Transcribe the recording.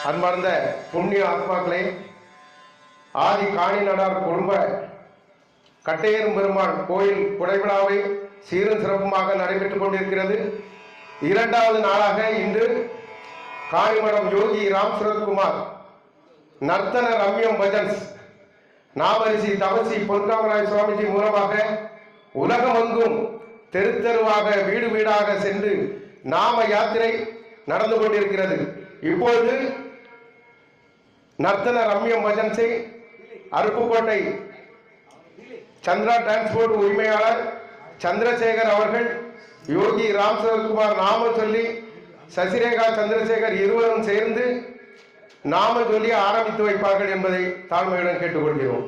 அன்பார்ந்த புண்ணிய ஆத்மாக்களே, ஆதி காணிநடார் குடும்ப கட்டையேறும் பெருமாள் கோயில் குடைவிழாவை சீரும் சிறப்புமாக நடைபெற்றுக் கொண்டிருக்கிறது. இரண்டாவது நாளாக இன்று காணிமடம் யோகி ராம் சுரத்குமார் நர்த்தன ரம்யம் பஜன்ஸ் நாமரிசி தவசி பொன்காமராய் சுவாமிஜி மூலமாக உலகமெங்கும் தெரு தெருவாக வீடு வீடாக சென்று நாம யாத்திரை நடந்து கொண்டிருக்கிறது. இப்பொழுது நர்த்தன ரம்யம் பஜன்ஸை அருப்புக்கோட்டை சந்திரா டிரான்ஸ்போர்ட் உரிமையாளர் சந்திரசேகர் அவர்கள் யோகி ராம் சுரத்குமார் நாம சொல்லி சசிரேகா சந்திரசேகர் இருவரும் சேர்ந்து நாம சொல்லி ஆரம்பித்து வைப்பார்கள் என்பதை தாழ்மையுடன் கேட்டுக்கொள்கிறோம்.